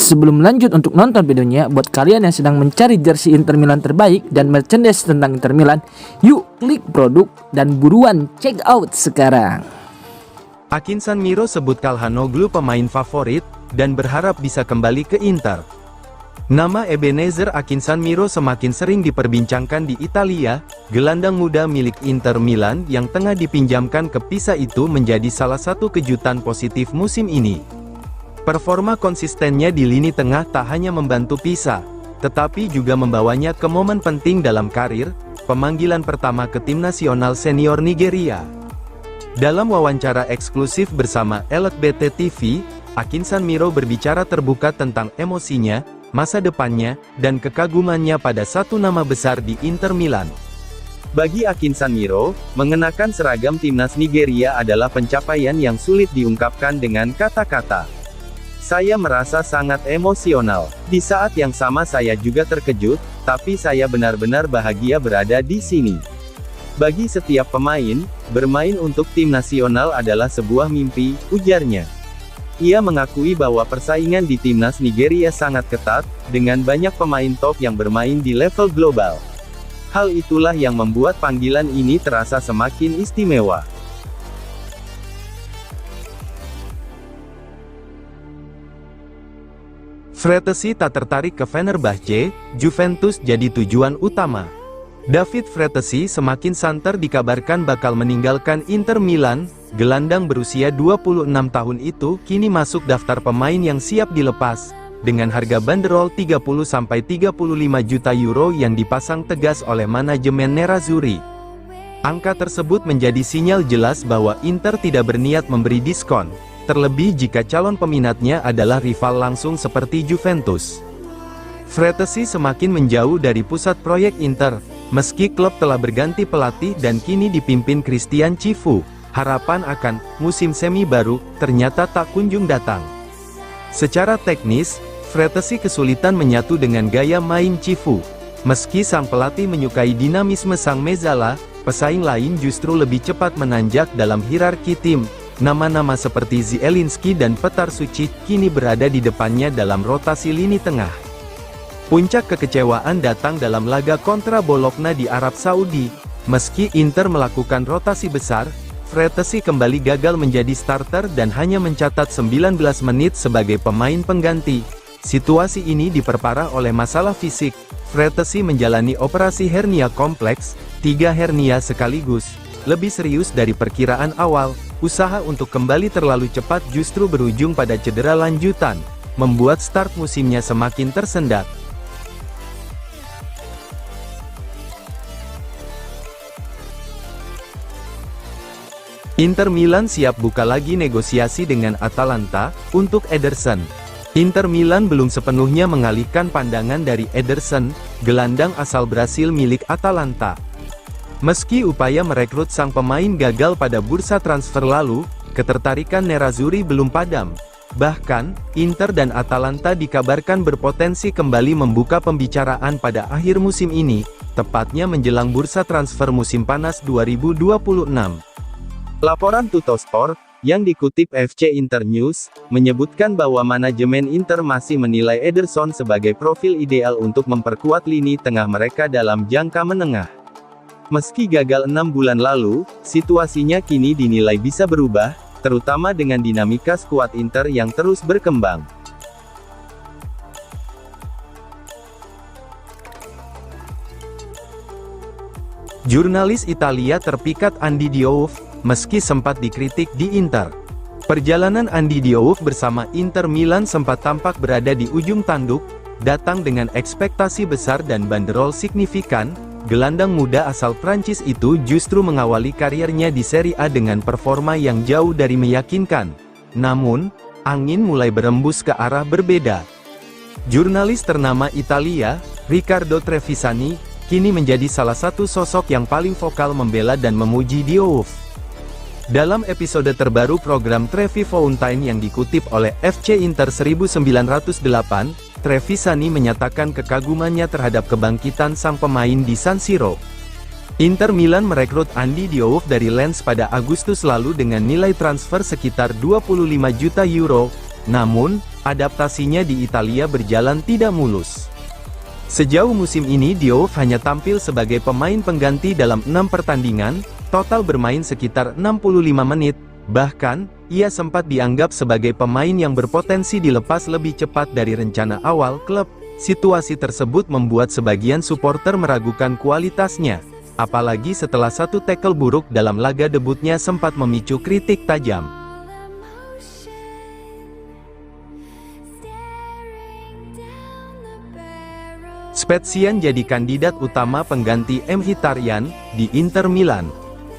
Sebelum lanjut untuk nonton videonya, buat kalian yang sedang mencari jersey Inter Milan terbaik dan merchandise tentang Inter Milan, yuk klik produk dan buruan check out sekarang. Akinsanmiro sebut Calhanoglu pemain favorit, dan berharap bisa kembali ke Inter. Nama Ebenezer Akinsanmiro semakin sering diperbincangkan di Italia. Gelandang muda milik Inter Milan yang tengah dipinjamkan ke Pisa itu menjadi salah satu kejutan positif musim ini. Performa konsistennya di lini tengah tak hanya membantu Pisa, tetapi juga membawanya ke momen penting dalam karir, pemanggilan pertama ke tim nasional senior Nigeria. Dalam wawancara eksklusif bersama LBT TV, Akinsanmiro berbicara terbuka tentang emosinya, masa depannya, dan kekagumannya pada satu nama besar di Inter Milan. Bagi Akinsanmiro, mengenakan seragam timnas Nigeria adalah pencapaian yang sulit diungkapkan dengan kata-kata. Saya merasa sangat emosional. Di saat yang sama saya juga terkejut, tapi saya benar-benar bahagia berada di sini. Bagi setiap pemain, bermain untuk tim nasional adalah sebuah mimpi, ujarnya. Ia mengakui bahwa persaingan di timnas Nigeria sangat ketat, dengan banyak pemain top yang bermain di level global. Hal itulah yang membuat panggilan ini terasa semakin istimewa. Fratesi tak tertarik ke Fenerbahce, Juventus jadi tujuan utama. David Fratesi semakin santer dikabarkan bakal meninggalkan Inter Milan. Gelandang berusia 26 tahun itu kini masuk daftar pemain yang siap dilepas, dengan harga banderol 30-35 juta euro yang dipasang tegas oleh manajemen Nerazzurri. Angka tersebut menjadi sinyal jelas bahwa Inter tidak berniat memberi diskon, terlebih jika calon peminatnya adalah rival langsung seperti Juventus. Fratesi semakin menjauh dari pusat proyek Inter, meski klub telah berganti pelatih dan kini dipimpin Christian Cifu. Harapan akan musim semi baru ternyata tak kunjung datang. Secara teknis, Fratesi kesulitan menyatu dengan gaya main Cifu. Meski sang pelatih menyukai dinamisme sang Mezzala, pesaing lain justru lebih cepat menanjak dalam hierarki tim. Nama-nama seperti Zielinski dan Petar Sucic kini berada di depannya dalam rotasi lini tengah. Puncak kekecewaan datang dalam laga kontra Bologna di Arab Saudi. Meski Inter melakukan rotasi besar, Fratesi kembali gagal menjadi starter dan hanya mencatat 19 menit sebagai pemain pengganti. Situasi ini diperparah oleh masalah fisik. Fratesi menjalani operasi hernia kompleks, 3 hernia sekaligus. Lebih serius dari perkiraan awal, usaha untuk kembali terlalu cepat justru berujung pada cedera lanjutan, membuat start musimnya semakin tersendat. Inter Milan siap buka lagi negosiasi dengan Atalanta untuk Ederson. Inter Milan belum sepenuhnya mengalihkan pandangan dari Ederson, gelandang asal Brasil milik Atalanta. Meski upaya merekrut sang pemain gagal pada bursa transfer lalu, ketertarikan Nerazzurri belum padam. Bahkan, Inter dan Atalanta dikabarkan berpotensi kembali membuka pembicaraan pada akhir musim ini, tepatnya menjelang bursa transfer musim panas 2026. Laporan Tuttosport, yang dikutip FC Internews, menyebutkan bahwa manajemen Inter masih menilai Ederson sebagai profil ideal untuk memperkuat lini tengah mereka dalam jangka menengah. Meski gagal 6 bulan lalu, situasinya kini dinilai bisa berubah, terutama dengan dinamika skuad Inter yang terus berkembang. Jurnalis Italia terpikat Andy Diouf, meski sempat dikritik di Inter. Perjalanan Andy Diouf bersama Inter Milan sempat tampak berada di ujung tanduk, datang dengan ekspektasi besar dan banderol signifikan. Gelandang muda asal Prancis itu justru mengawali karirnya di Serie A dengan performa yang jauh dari meyakinkan. Namun, angin mulai berembus ke arah berbeda. Jurnalis ternama Italia, Riccardo Trevisani, kini menjadi salah satu sosok yang paling vokal membela dan memuji Diouf. Dalam episode terbaru program Trevi Fountain yang dikutip oleh FC Inter 1908, Trevisani menyatakan kekagumannya terhadap kebangkitan sang pemain di San Siro. Inter Milan merekrut Andy Diouf dari Lens pada Agustus lalu dengan nilai transfer sekitar 25 juta euro. Namun, adaptasinya di Italia berjalan tidak mulus. Sejauh musim ini Diouf hanya tampil sebagai pemain pengganti dalam 6 pertandingan, total bermain sekitar 65 menit, bahkan, ia sempat dianggap sebagai pemain yang berpotensi dilepas lebih cepat dari rencana awal klub. Situasi tersebut membuat sebagian supporter meragukan kualitasnya, apalagi setelah satu tackle buruk dalam laga debutnya sempat memicu kritik tajam. Spezian jadi kandidat utama pengganti Mkhitaryan di Inter Milan.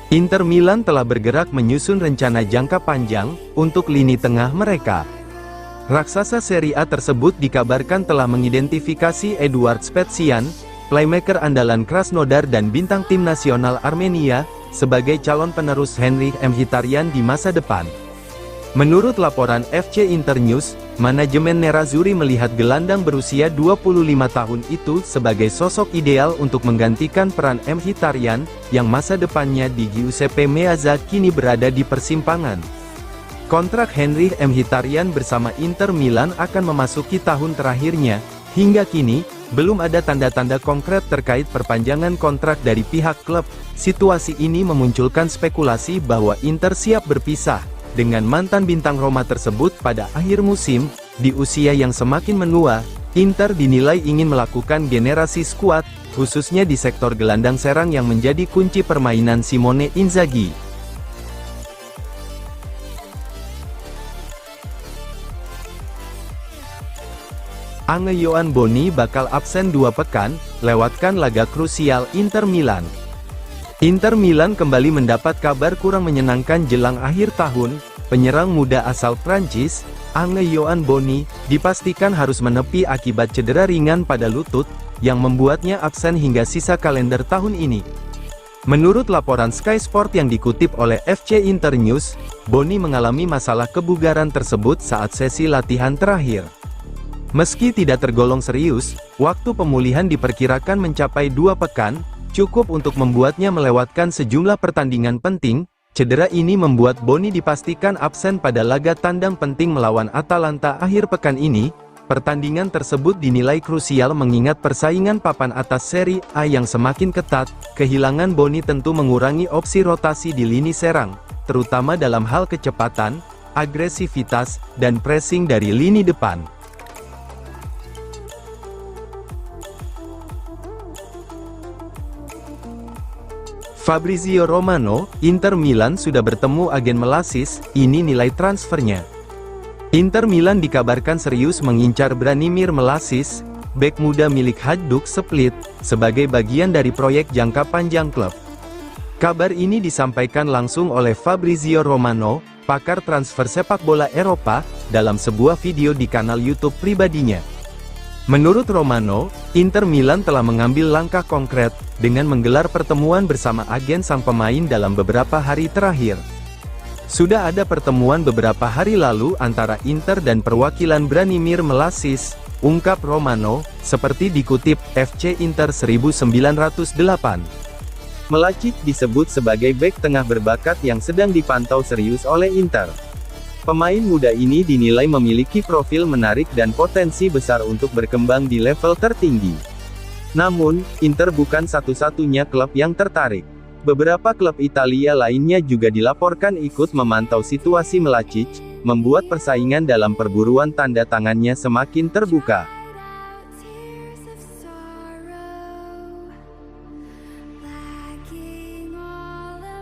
Inter Milan telah bergerak menyusun rencana jangka panjang untuk lini tengah mereka. Raksasa Serie A tersebut dikabarkan telah mengidentifikasi Eduard Spezian, playmaker andalan Krasnodar dan bintang tim nasional Armenia, sebagai calon penerus Henrikh Mkhitaryan di masa depan. Menurut laporan FC Internews, manajemen Nerazzurri melihat gelandang berusia 25 tahun itu sebagai sosok ideal untuk menggantikan peran Mkhitaryan, yang masa depannya di Giuseppe Meazza kini berada di persimpangan. Kontrak Henrikh Mkhitaryan bersama Inter Milan akan memasuki tahun terakhirnya. Hingga kini, belum ada tanda-tanda konkret terkait perpanjangan kontrak dari pihak klub. Situasi ini memunculkan spekulasi bahwa Inter siap berpisah dengan mantan bintang Roma tersebut pada akhir musim. Di usia yang semakin menua, Inter dinilai ingin melakukan generasi skuad, khususnya di sektor gelandang serang yang menjadi kunci permainan Simone Inzaghi. Ange-Yohan Boni bakal absen 2 pekan, lewatkan laga krusial Inter Milan. Inter Milan kembali mendapat kabar kurang menyenangkan jelang akhir tahun. Penyerang muda asal Prancis, Ange-Yohan Boni, dipastikan harus menepi akibat cedera ringan pada lutut, yang membuatnya absen hingga sisa kalender tahun ini. Menurut laporan Sky Sport yang dikutip oleh FC Internews, Boni mengalami masalah kebugaran tersebut saat sesi latihan terakhir. Meski tidak tergolong serius, waktu pemulihan diperkirakan mencapai 2 pekan, cukup untuk membuatnya melewatkan sejumlah pertandingan penting. Cedera ini membuat Boni dipastikan absen pada laga tandang penting melawan Atalanta akhir pekan ini. Pertandingan tersebut dinilai krusial mengingat persaingan papan atas Serie A yang semakin ketat. Kehilangan Boni tentu mengurangi opsi rotasi di lini serang, terutama dalam hal kecepatan, agresivitas, dan pressing dari lini depan. Fabrizio Romano, Inter Milan sudah bertemu agen Melasis, ini nilai transfernya. Inter Milan dikabarkan serius mengincar Branimir Melasis, bek muda milik Hajduk Split, sebagai bagian dari proyek jangka panjang klub. Kabar ini disampaikan langsung oleh Fabrizio Romano, pakar transfer sepak bola Eropa, dalam sebuah video di kanal YouTube pribadinya. Menurut Romano, Inter Milan telah mengambil langkah konkret, dengan menggelar pertemuan bersama agen sang pemain dalam beberapa hari terakhir. Sudah ada pertemuan beberapa hari lalu antara Inter dan perwakilan Branimir Melasis, ungkap Romano, seperti dikutip FC Inter 1908. Melacic disebut sebagai bek tengah berbakat yang sedang dipantau serius oleh Inter. Pemain muda ini dinilai memiliki profil menarik dan potensi besar untuk berkembang di level tertinggi. Namun, Inter bukan satu-satunya klub yang tertarik. Beberapa klub Italia lainnya juga dilaporkan ikut memantau situasi Melacic, membuat persaingan dalam perburuan tanda tangannya semakin terbuka.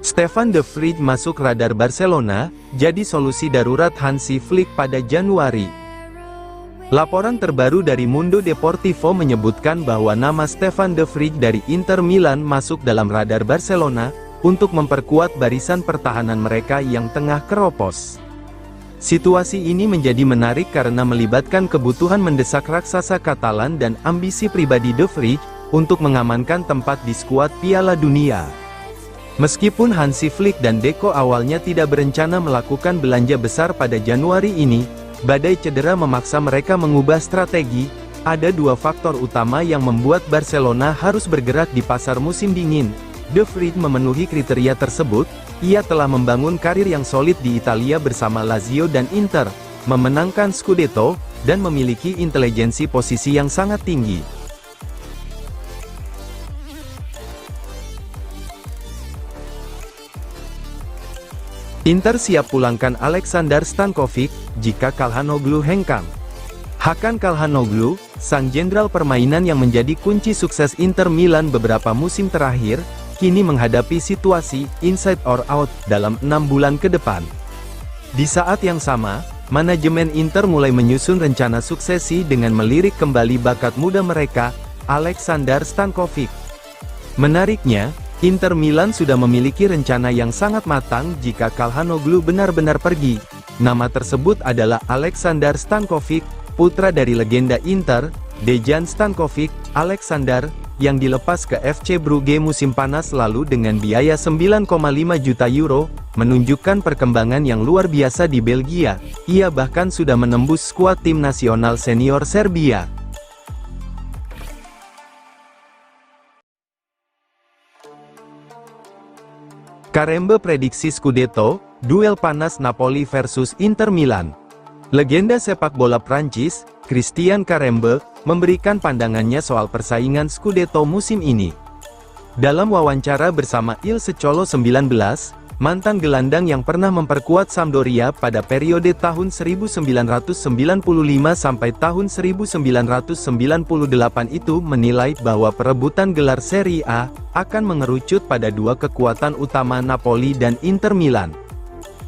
Stefan de Vrij masuk radar Barcelona, jadi solusi darurat Hansi Flick pada Januari. Laporan terbaru dari Mundo Deportivo menyebutkan bahwa nama Stefan de Vrij dari Inter Milan masuk dalam radar Barcelona, untuk memperkuat barisan pertahanan mereka yang tengah keropos. Situasi ini menjadi menarik karena melibatkan kebutuhan mendesak raksasa Katalan dan ambisi pribadi de Vrij, untuk mengamankan tempat di skuad Piala Dunia. Meskipun Hansi Flick dan Deco awalnya tidak berencana melakukan belanja besar pada Januari ini, badai cedera memaksa mereka mengubah strategi. Ada dua faktor utama yang membuat Barcelona harus bergerak di pasar musim dingin. De Vrij memenuhi kriteria tersebut. Ia telah membangun karir yang solid di Italia bersama Lazio dan Inter, memenangkan Scudetto, dan memiliki intelijensi posisi yang sangat tinggi. Inter siap pulangkan Aleksandar Stankovic jika Calhanoglu hengkang. Hakan Calhanoglu, sang jenderal permainan yang menjadi kunci sukses Inter Milan beberapa musim terakhir, kini menghadapi situasi inside or out dalam 6 bulan ke depan. Di saat yang sama, manajemen Inter mulai menyusun rencana suksesi dengan melirik kembali bakat muda mereka, Aleksandar Stankovic. Menariknya, Inter Milan sudah memiliki rencana yang sangat matang jika Calhanoglu benar-benar pergi. Nama tersebut adalah Aleksandar Stankovic, putra dari legenda Inter, Dejan Stankovic. Aleksandar, yang dilepas ke FC Brugge musim panas lalu dengan biaya 9,5 juta euro, menunjukkan perkembangan yang luar biasa di Belgia. Ia bahkan sudah menembus skuad tim nasional senior Serbia. Karembe prediksi Scudetto, duel panas Napoli versus Inter Milan. Legenda sepak bola Prancis, Christian Karembe, memberikan pandangannya soal persaingan Scudetto musim ini. Dalam wawancara bersama Il Secolo 19, mantan gelandang yang pernah memperkuat Sampdoria pada periode tahun 1995 sampai tahun 1998 itu menilai bahwa perebutan gelar Serie A akan mengerucut pada dua kekuatan utama Napoli dan Inter Milan.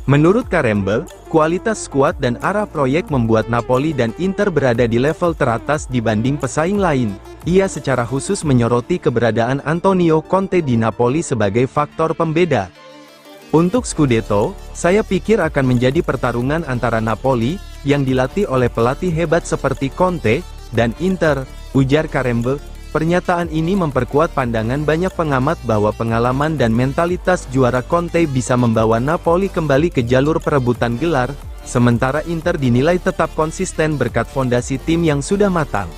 Menurut Karembe, kualitas skuad dan arah proyek membuat Napoli dan Inter berada di level teratas dibanding pesaing lain. Ia secara khusus menyoroti keberadaan Antonio Conte di Napoli sebagai faktor pembeda. Untuk Scudetto, saya pikir akan menjadi pertarungan antara Napoli, yang dilatih oleh pelatih hebat seperti Conte, dan Inter, ujar Karembe. Pernyataan ini memperkuat pandangan banyak pengamat bahwa pengalaman dan mentalitas juara Conte bisa membawa Napoli kembali ke jalur perebutan gelar, sementara Inter dinilai tetap konsisten berkat fondasi tim yang sudah matang.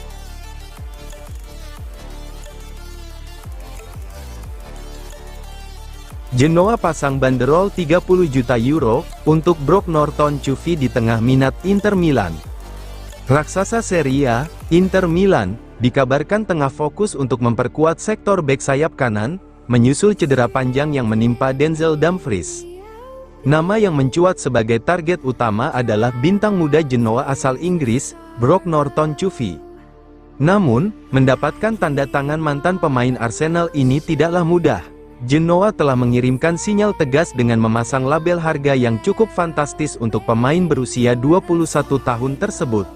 Genoa pasang banderol 30 juta euro untuk Brock Norton-Cuvi di tengah minat Inter Milan. Raksasa Serie A, Inter Milan, dikabarkan tengah fokus untuk memperkuat sektor bek sayap kanan, menyusul cedera panjang yang menimpa Denzel Dumfries. Nama yang mencuat sebagai target utama adalah bintang muda Genoa asal Inggris, Brock Norton-Cuvi. Namun, mendapatkan tanda tangan mantan pemain Arsenal ini tidaklah mudah. Genoa telah mengirimkan sinyal tegas dengan memasang label harga yang cukup fantastis untuk pemain berusia 21 tahun tersebut.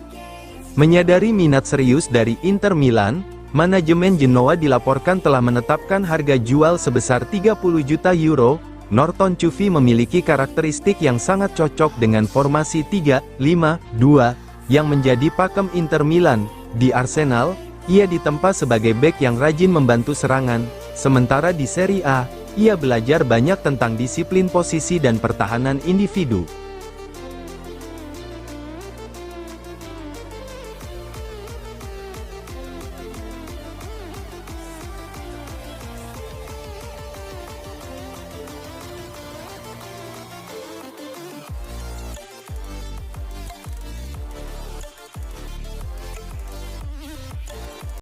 Menyadari minat serius dari Inter Milan, manajemen Genoa dilaporkan telah menetapkan harga jual sebesar 30 juta euro. Norton-Cuvi memiliki karakteristik yang sangat cocok dengan formasi 3-5-2, yang menjadi pakem Inter Milan. Di Arsenal, ia ditempa sebagai bek yang rajin membantu serangan, sementara di Serie A, ia belajar banyak tentang disiplin posisi dan pertahanan individu.